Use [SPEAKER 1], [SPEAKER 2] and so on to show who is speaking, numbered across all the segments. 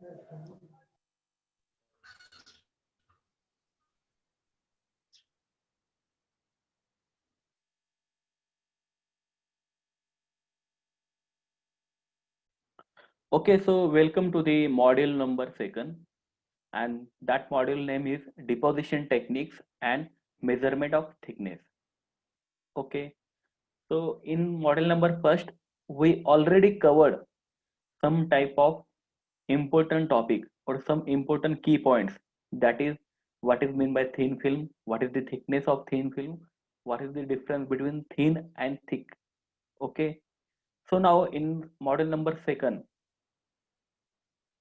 [SPEAKER 1] Okay, so welcome to the module number second, and that module name is deposition techniques and measurement of thickness. Okay, so in model number first, we already covered some type of important topic or some important key points. That is, what is meant by thin film, what is the thickness of thin film, what is the difference between thin and thick. Okay, so now in model number second,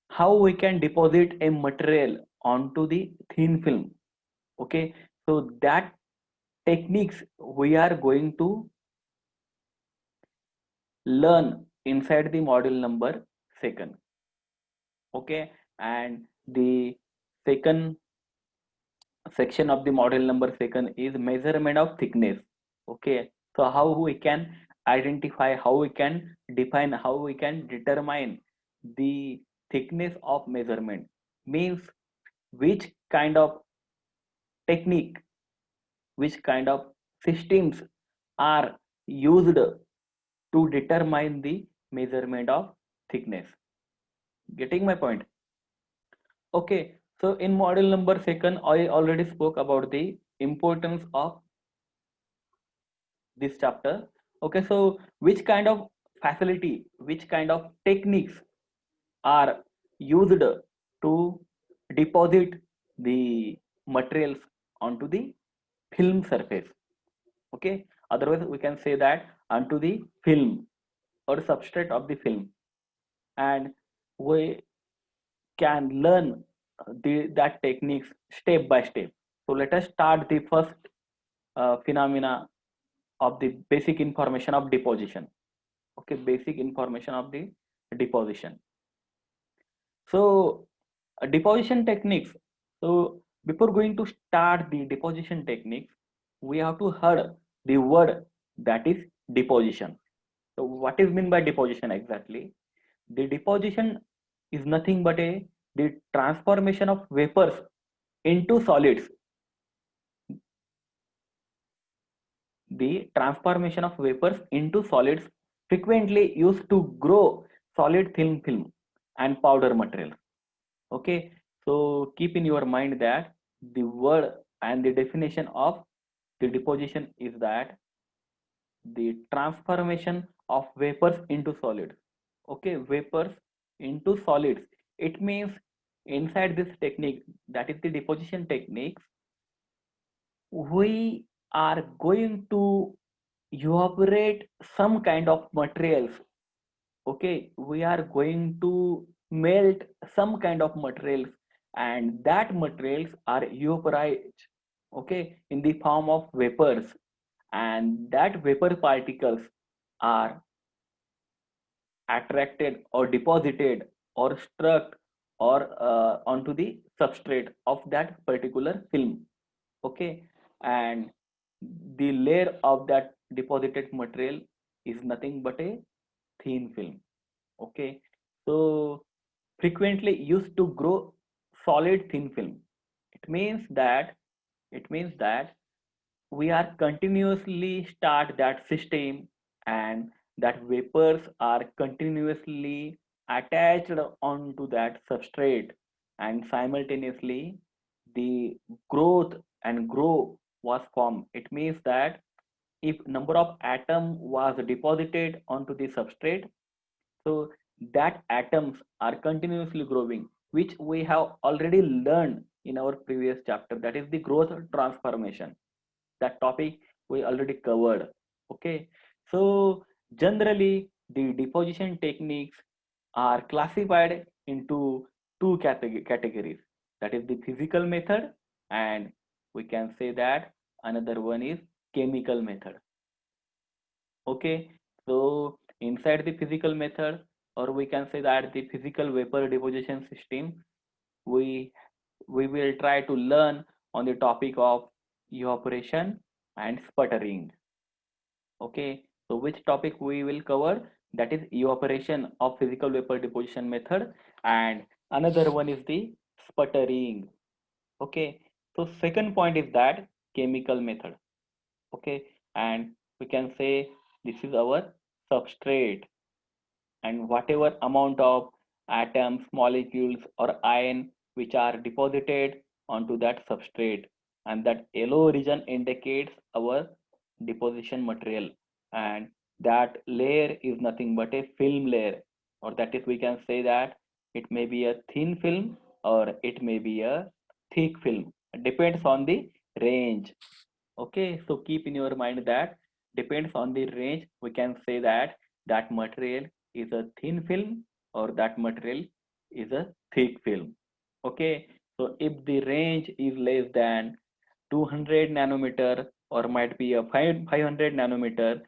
[SPEAKER 1] how we can deposit a material onto the thin film. Okay, so that techniques we are going to learn inside the module number second. Okay, and the second section of the model number second is measurement of thickness. Okay, so how we can identify, how we can define, how we can determine the thickness of measurement, means which kind of technique, which kind of systems are used to determine the measurement of thickness. Getting my point? Okay, so in model number second, I already spoke about the importance of this chapter. Okay, so which kind of facility, which kind of techniques are used to deposit the materials onto the film surface? Okay, otherwise we can say that onto the film or substrate of the film, and we can learn that techniques step by step. So let us start the first phenomena of the basic information of deposition. Okay, basic information of the deposition. So deposition techniques. So before going to start the deposition techniques, we have to heard the word that is deposition. So what is meant by deposition exactly? The deposition is nothing but the transformation of vapors into solids. The transformation of vapors into solids frequently used to grow solid thin film and powder material. Okay, so keep in your mind that the word and the definition of the deposition is that the transformation of vapors into solids. Okay, vapors into solids. It means inside this technique, that is the deposition techniques, we are going to evaporate some kind of materials. Okay, we are going to melt some kind of materials, and that materials are evaporized, okay, in the form of vapors, and that vapor particles are attracted or deposited or struck or onto the substrate of that particular film. Okay, and the layer of that deposited material is nothing but a thin film. Okay, so frequently used to grow solid thin film. It means that it means that we are continuously start that system, and that vapors are continuously attached onto that substrate, and simultaneously the growth and grow was formed. It means that if number of atom was deposited onto the substrate, so that atoms are continuously growing, which we have already learned in our previous chapter, that is the growth transformation. That topic we already covered. Okay, so generally the deposition techniques are classified into two categories, that is the physical method, and we can say that another one is chemical method. Okay, so inside the physical method, or we can say that the physical vapor deposition system, we we will try to learn on the topic of evaporation and sputtering. Okay, so which topic we will cover? That is evaporation of physical vapor deposition method and Another one is the sputtering. Okay, so second point is that chemical method. Okay, and we can say this is our substrate, and whatever amount of atoms, molecules, or ion which are deposited onto that substrate, and that yellow region indicates our deposition material, and that layer is nothing but a film layer, or that is we can say that it may be a thin film or it may be a thick film. It depends on the range. Okay, so keep in your mind that depends on the range. We can say that that material is a thin film or that material is a thick film. Okay, so if the range is less than 200 nanometer or might be a 500 nanometer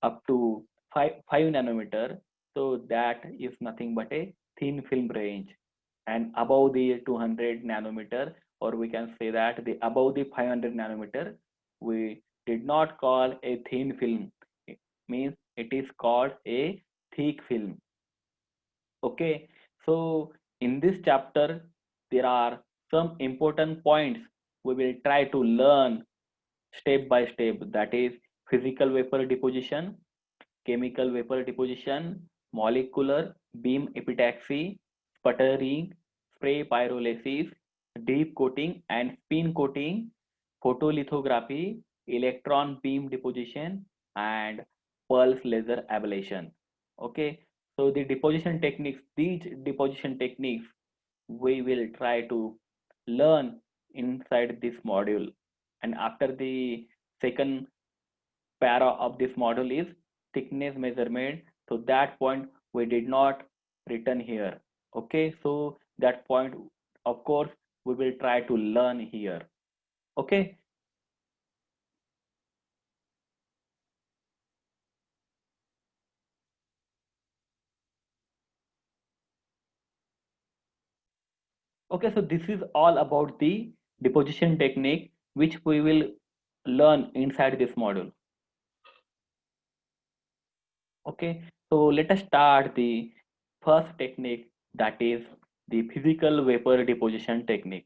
[SPEAKER 1] up to 5 nanometer, so that is nothing but a thin film range. And above the 200 nanometer, or we can say that the above the 500 nanometer, we did not call a thin film. It means it is called a thick film. Okay, so in this chapter, there are some important points we will try to learn step by step. That is physical vapor deposition, chemical vapor deposition, molecular beam epitaxy, sputtering, spray pyrolysis, deep coating and spin coating, photolithography, electron beam deposition, and pulse laser ablation. Okay, so these deposition techniques, we will try to learn inside this module. And after the second para of this model is thickness measurement, so that point we did not written here. Okay, so that point of course we will try to learn here. Okay, okay, so this is all about the deposition technique which we will learn inside this module. Okay, so let us start the first technique, that is the physical vapor deposition technique.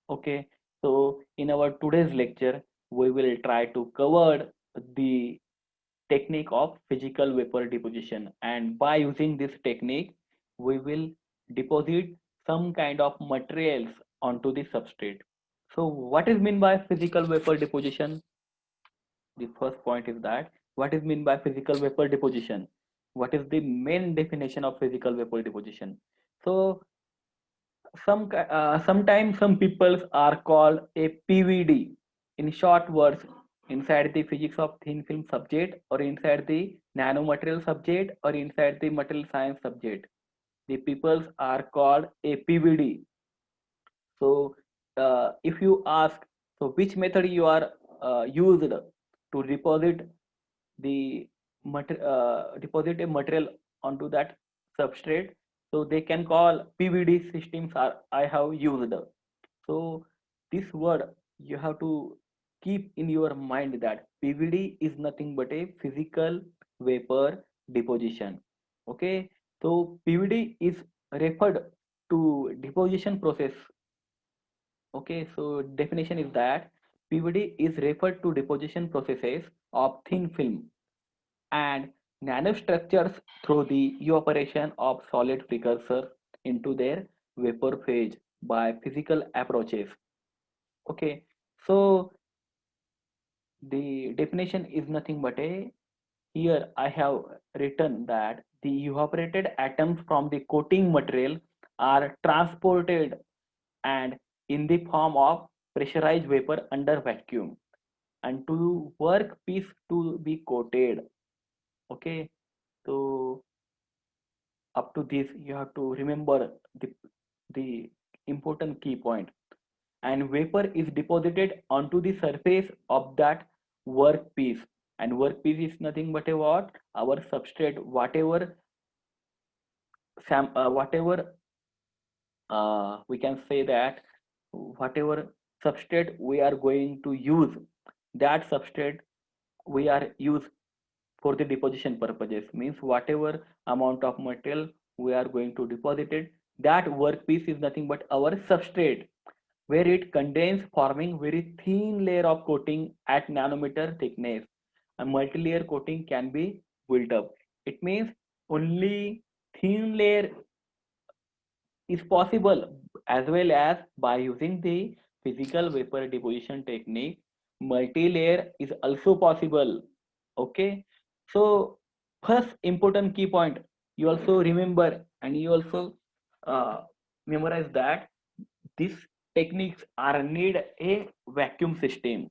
[SPEAKER 1] Okay, so in our today's lecture, we will try to cover the technique of physical vapor deposition, and by using this technique, we will deposit some kind of materials onto the substrate. So, what is mean by physical vapor deposition? The first point is that what is mean by physical vapor deposition? What is the main definition of physical vapor deposition? So, sometimes some people are called a PVD. In short words, inside the physics of thin film subject or inside the nanomaterial subject or inside the material science subject, the peoples are called a PVD. So, if you ask, so which method you are used to the deposit a material onto that substrate, so they can call PVD systems are I have used. So this word you have to keep in your mind that PVD is nothing but a physical vapor deposition. Okay, so PVD is referred to deposition process. Okay, so definition is that PVD is referred to deposition processes of thin film and nanostructures through the evaporation of solid precursors into their vapor phase by physical approaches. Okay, so the definition is nothing but a, here I have written that the evaporated atoms from the coating material are transported and in the form of pressurized vapor under vacuum and to work piece to be coated. Okay, so up to this you have to remember the important key point, and vapor is deposited onto the surface of that workpiece, and workpiece is nothing but a what, our substrate, whatever we can say that whatever substrate we are going to use, that substrate we are use for the deposition purposes, means whatever amount of material we are going to deposit it, That workpiece is nothing but our substrate, where it contains forming very thin layer of coating at nanometer thickness. A multi-layer coating can be built up. It means only thin layer is possible, as well as by using the physical vapor deposition technique, multi-layer is also possible. Okay, so first important key point, you also remember and you also uh, memorize that these techniques are need a vacuum system.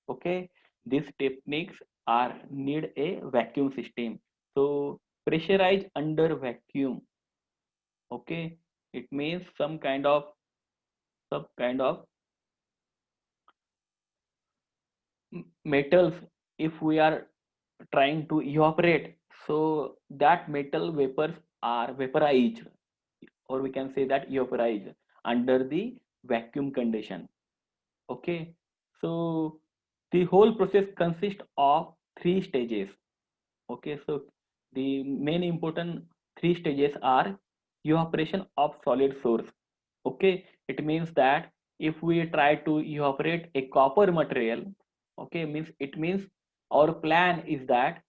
[SPEAKER 1] Okay, these techniques are need a vacuum system. So pressurize under vacuum. Okay, it means some kind of metals, if we are trying to evaporate, so that metal vapors are vaporized, or we can say that evaporized under the vacuum condition. Okay, so the whole process consists of three stages. Okay, so the main important three stages are evaporation of solid source. Okay, it means that if we try to evaporate a copper material, okay, means it means our plan is that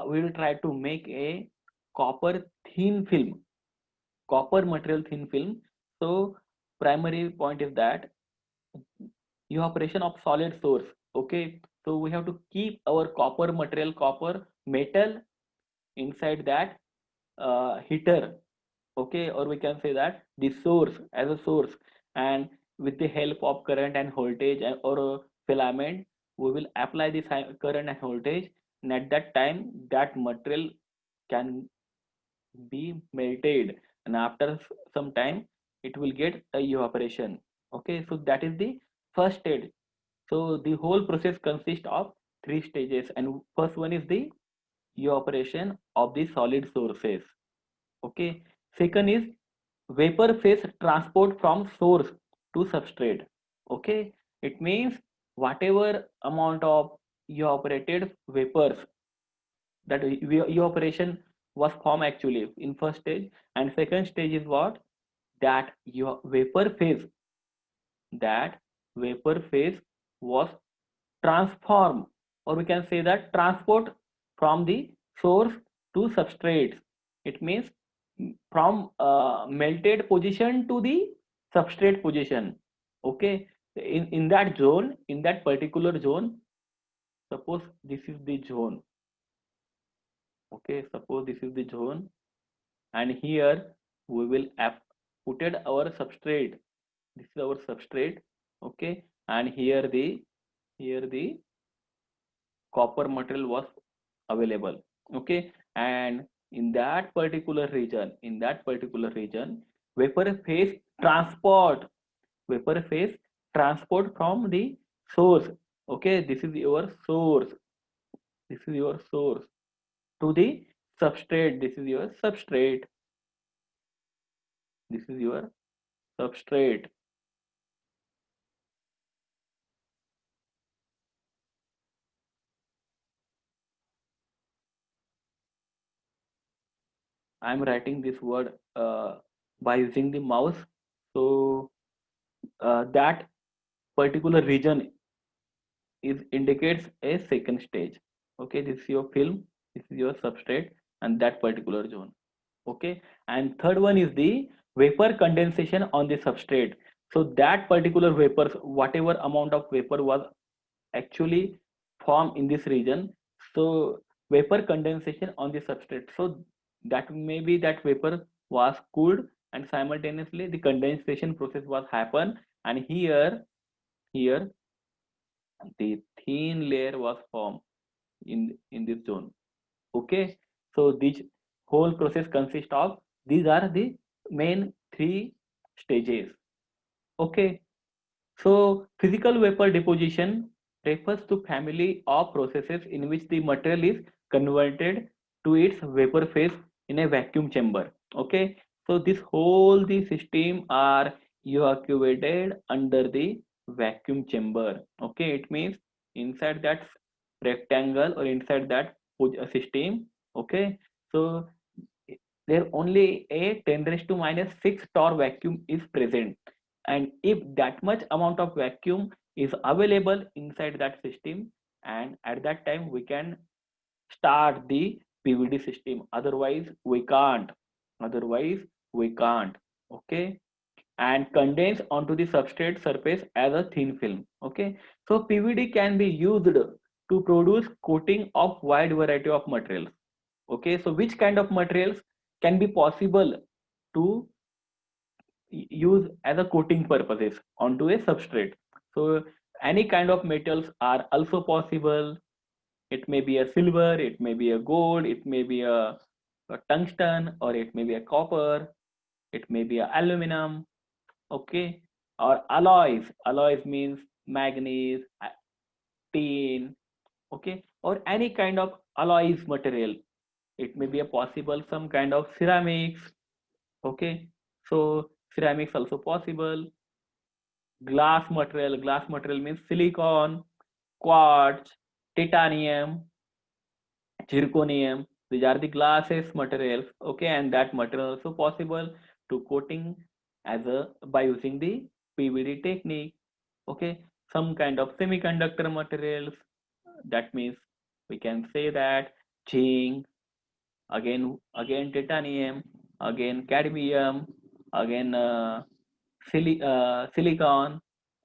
[SPEAKER 1] we will try to make a copper thin film, copper material thin film. So primary point is that evaporation of solid source. Okay, so we have to keep our copper material, copper metal inside that heater. Okay, or we can say that the source, as a source, and with the help of current and voltage or a filament, we will apply this current and voltage, and at that time that material can be melted, and after some time it will get a evaporation. Okay, so that is the first stage. So the whole process consists of three stages, and first one is the evaporation of the solid sources. Okay, second is vapor phase transport from source to substrate. Okay, it means whatever amount of evaporated vapors, that evaporation was formed actually in first stage, and second stage is what, that your vapor phase, that vapor phase was transformed, or we can say that transport from the source to substrate. It means from melted position to the substrate position. Okay, in that zone, in that particular zone, suppose this is the zone. Okay, suppose this is the zone, and here we will put our substrate. This is our substrate. Okay, and here the copper material was available. Okay, and in that particular region, vapor phase transport, vapor phase transport from the source. Okay, this is your source, this is your source, to the substrate, this is your substrate, this is your substrate. I'm writing this word by using the mouse. So that particular region is indicates a second stage. Okay, this is your film, this is your substrate, and that particular zone. Okay, and third one is the vapor condensation on the substrate. So that particular vapors, whatever amount of vapor was actually formed in this region, so vapor condensation on the substrate, so that maybe that vapor was cooled, and simultaneously the condensation process was happen, and here the thin layer was formed in this zone. Okay, so this whole process consists of, these are the main three stages. Okay, so physical vapor deposition refers to family of processes in which the material is converted to its vapor phase in a vacuum chamber. Okay, so this whole the system are evacuated under the vacuum chamber. Okay, it means inside that rectangle or inside that system. Okay, so there only a 10 raised to minus 6 torr vacuum is present. And if that much amount of vacuum is available inside that system, and at that time we can start the PVD system. Otherwise, we can't. Otherwise, we can't. Okay. And condense onto the substrate surface as a thin film. Okay. So PVD can be used to produce coating of wide variety of materials. Okay. So which kind of materials can be possible to use as a coating purposes onto a substrate? So any kind of metals are also possible. It may be a silver, it may be a gold, it may be a tungsten, or it may be a copper, it may be a aluminum, okay, or alloys. Alloys means manganese, tin, okay, or any kind of alloys material. It may be a possible some kind of ceramics, okay. So ceramics also possible. Glass material means silicon, quartz, titanium, zirconium. These are the glasses materials, okay, and that material also possible to coating as a by using the PVD technique, okay. Some kind of semiconductor materials, that means we can say that zinc, again titanium, again cadmium, again silicon,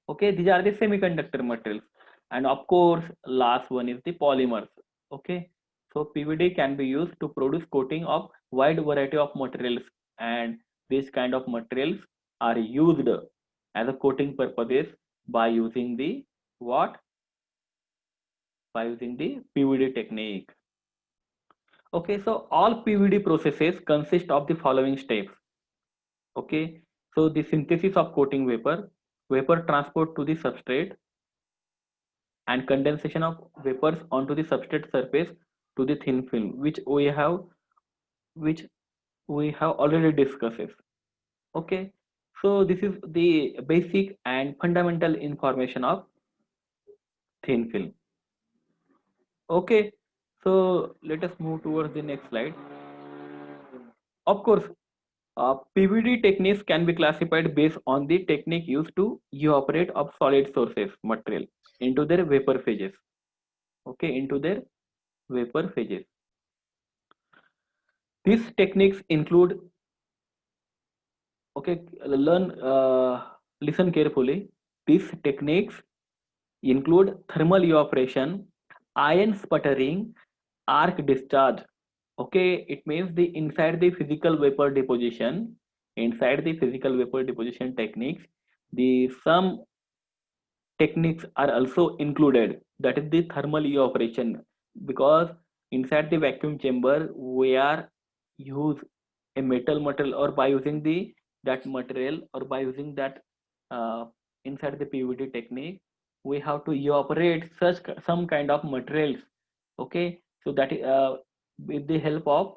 [SPEAKER 1] okay. These are the semiconductor materials, and of course last one is the polymers, okay. So PVD can be used to produce coating of wide variety of materials, and these kind of materials are used as a coating purposes by using the what, by using the PVD technique. Okay, so all PVD processes consist of the following steps. Okay, so the synthesis of coating vapor, vapor transport to the substrate, and condensation of vapors onto the substrate surface to the thin film, which we have already discussed. Okay, so this is the basic and fundamental information of thin film. Okay, so let us move towards the next slide. Of course, PVD techniques can be classified based on the technique used to evaporate of solid sources material into their vapor phases. Okay, into their vapor phases. These techniques include, okay, listen carefully. These techniques include thermal evaporation, ion sputtering, arc discharge. Okay, it means the inside the physical vapor deposition techniques, the some techniques are also included. That is the thermal evaporation, because inside the vacuum chamber we are use a metal material, or by using the that material, or by using that uh, inside the PVD technique, we have to evaporate some kind of materials. Okay, so that with the help of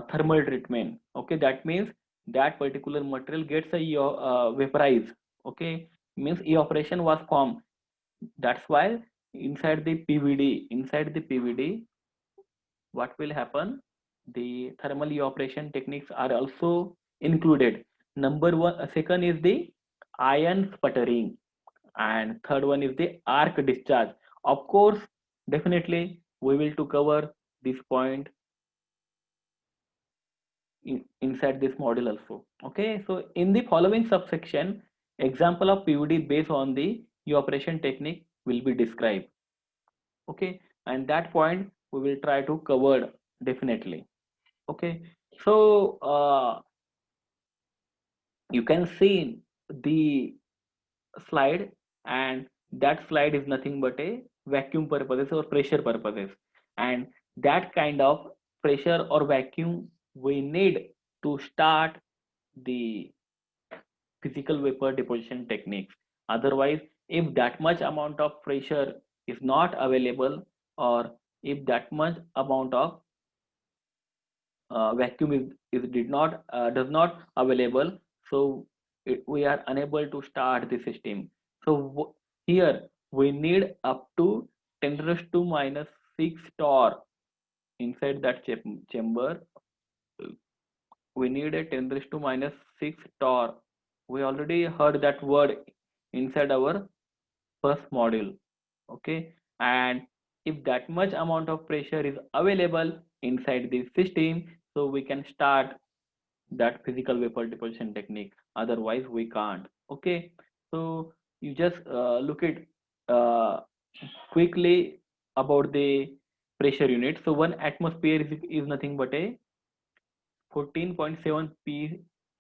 [SPEAKER 1] thermal treatment. Okay, that means that particular material gets a vaporized. Okay, means evaporation was formed. That's why inside the PVD, what will happen? The thermal evaporation techniques are also included. Number one, second is the ion sputtering, and third one is the arc discharge. Of course, definitely we will to cover this point inside this model also. Okay, so in the following subsection, example of PVD based on the evaporation technique will be described. Okay, and that point we will try to cover definitely. Okay, so you can see the slide, and that slide is nothing but a vacuum purposes or pressure purposes, and that kind of pressure or vacuum we need to start the physical vapor deposition techniques. Otherwise, if that much amount of pressure is not available, or if that much amount of vacuum is did not does not available, so we are unable to start the system. So here we need up to 10 raised to minus 6 torr inside that chamber we need a 10 raised to minus 6 torr. We already heard that word inside our first module. Okay, and if that much amount of pressure is available inside the system, so we can start that physical vapor deposition technique, otherwise we can't. Okay, so you just look at uh, quickly about the pressure unit. So 1 atmosphere is nothing but a 14.7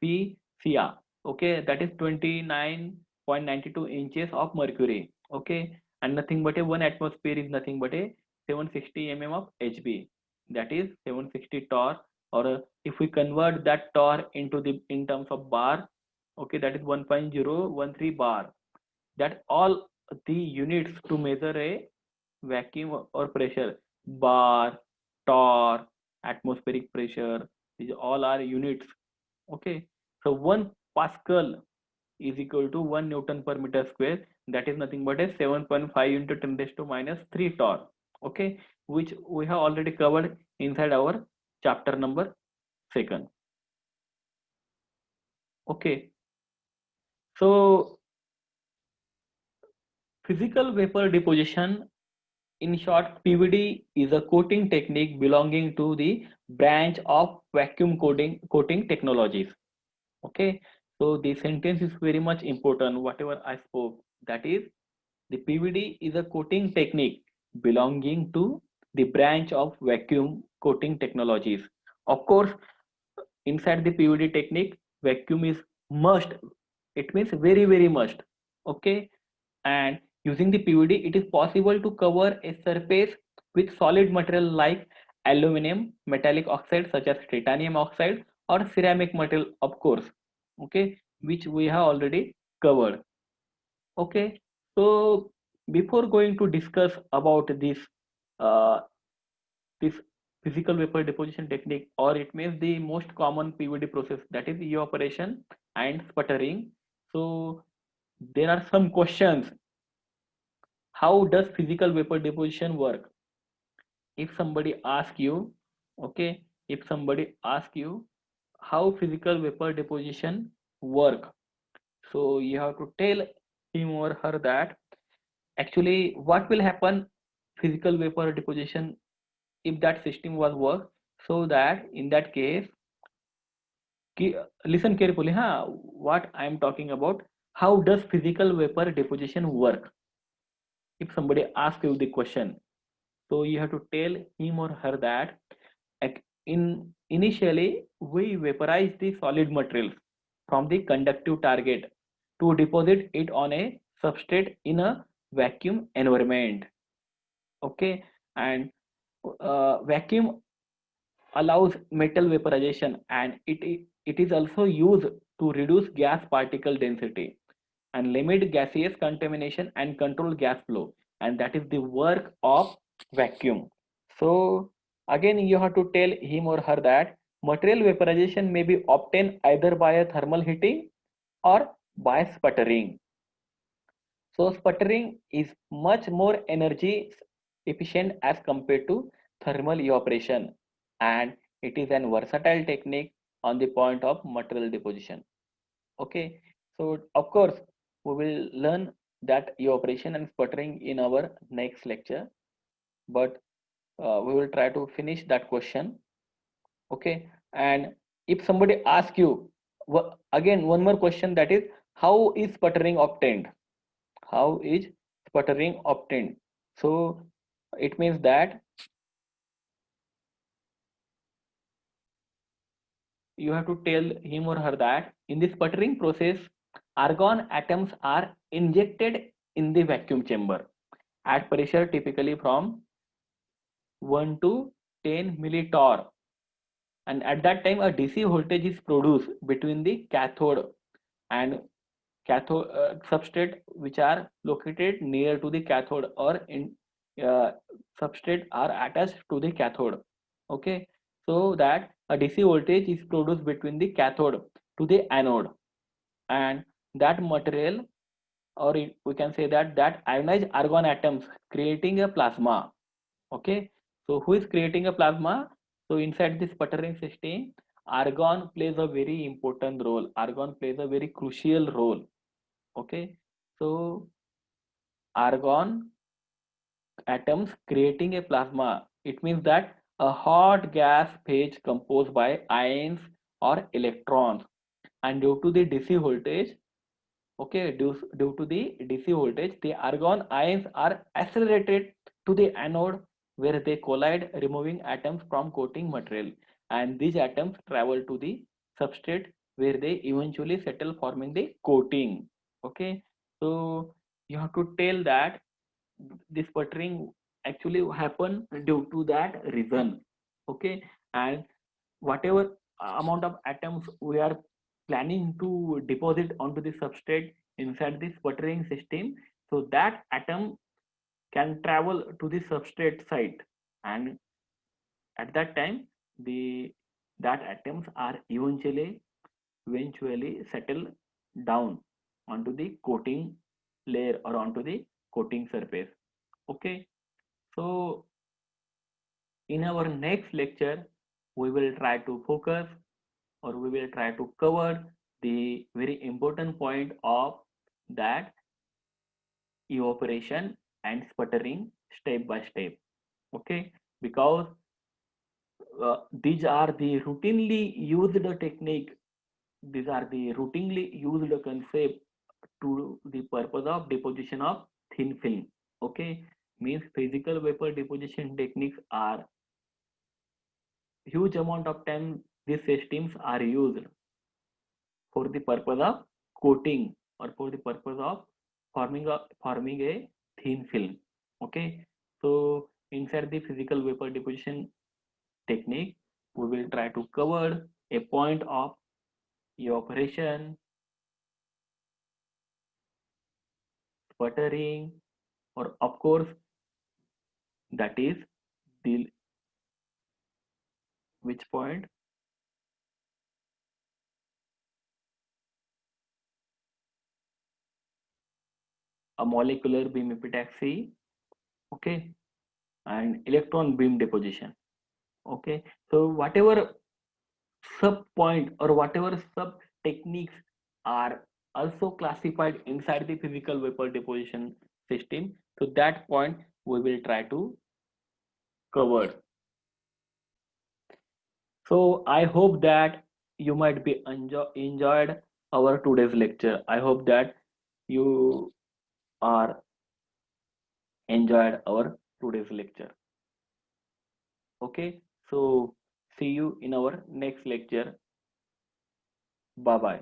[SPEAKER 1] pCr. Okay, that is 29.92 inches of mercury. Okay, and nothing but a 1 atmosphere is nothing but a 760 of hb, that is 760 torr, or if we convert that torr into the in terms of bar, okay, that is 1.013 bar. That all the units to measure a vacuum or pressure: bar, torr, atmospheric pressure, these all are units. Okay, so 1 pascal is equal to 1 newton per meter square, that is nothing but a 7.5 into 10 raised to minus 3 torr. Okay, which we have already covered inside our chapter number 2. Okay, so physical vapor deposition, in short, PVD is a coating technique belonging to the branch of vacuum coating technologies. Okay, so the sentence is very much important. Whatever I spoke, that is, the PVD is a coating technique belonging to the branch of vacuum coating technologies. Of course, inside the PVD technique, vacuum is must. It means very very must. Okay, and using the PVD, it is possible to cover a surface with solid material like aluminum, metallic oxide such as titanium oxide, or ceramic material, of course. Okay, which we have already covered. Okay, so before going to discuss about uh, this physical vapor deposition technique, or it means the most common PVD process, that is evaporation and sputtering. So there are some questions. How does physical vapor deposition work? If somebody asks you, okay, if somebody asks you how physical vapor deposition work, so you have to tell him or her that actually what will happen physical vapor deposition if that system was work. So that in that case, listen carefully, huh? What I am talking about, how does physical vapor deposition work? If somebody asks you the question, so you have to tell him or her that in initially we vaporize the solid materials from the conductive target to deposit it on a substrate in a vacuum environment. Okay, and vacuum allows metal vaporization, and it is also used to reduce gas particle density and limit gaseous contamination and control gas flow, and that is the work of vacuum. So again you have to tell him or her that material vaporization may be obtained either by a thermal heating or by sputtering. So sputtering is much more energy efficient as compared to thermal evaporation, and it is an versatile technique on the point of material deposition. Okay, so of course we will learn that evaporation and sputtering in our next lecture, but we will try to finish that question. Okay, and if somebody asks you again one more question, that is, how is sputtering obtained? How is sputtering obtained? So it means that you have to tell him or her that in the sputtering process, argon atoms are injected in the vacuum chamber at pressure typically from 1 to 10 millitorr, and at that time a DC voltage is produced between the cathode and cathode substrate which are located near to the cathode, or in uh, substrate are attached to the cathode. Okay, so that a DC voltage is produced between the cathode to the anode, and that material, or we can say that that ionized argon atoms creating a plasma. Okay, so who is creating a plasma? So inside this sputtering system, argon plays a very important role. Argon plays a very crucial role. Okay, so argon atoms creating a plasma. It means that a hot gas phase composed by ions or electrons, and due to the DC voltage, okay, due to the DC voltage, the argon ions are accelerated to the anode where they collide, removing atoms from coating material, and these atoms travel to the substrate where they eventually settle, forming the coating. Okay, so you have to tell that this sputtering actually happen due to that reason. Okay, and whatever amount of atoms we are planning to deposit onto the substrate inside the sputtering system, so that atom can travel to the substrate site, and at that time the that atoms are eventually settle down onto the coating layer or onto the coating surface. Okay, so in our next lecture we will try to focus, or we will try to cover the very important point of that evaporation and sputtering step by step. Okay, because these are the routinely used technique, these are the routinely used concept to the purpose of deposition of thin film. Okay, means physical vapor deposition techniques are huge amount of time these systems are used for the purpose of coating or for the purpose of forming a thin film. Okay, so inside the physical vapor deposition technique we will try to cover a point of evaporation, sputtering, or of course that is the which point, a molecular beam epitaxy. Okay, and electron beam deposition. Okay, so whatever sub point or whatever sub techniques are also classified inside the physical vapor deposition system, so that point we will try to cover. So I hope that you might be enjoyed our today's lecture. I hope that you are enjoyed our today's lecture. Okay, so see you in our next lecture. Bye bye.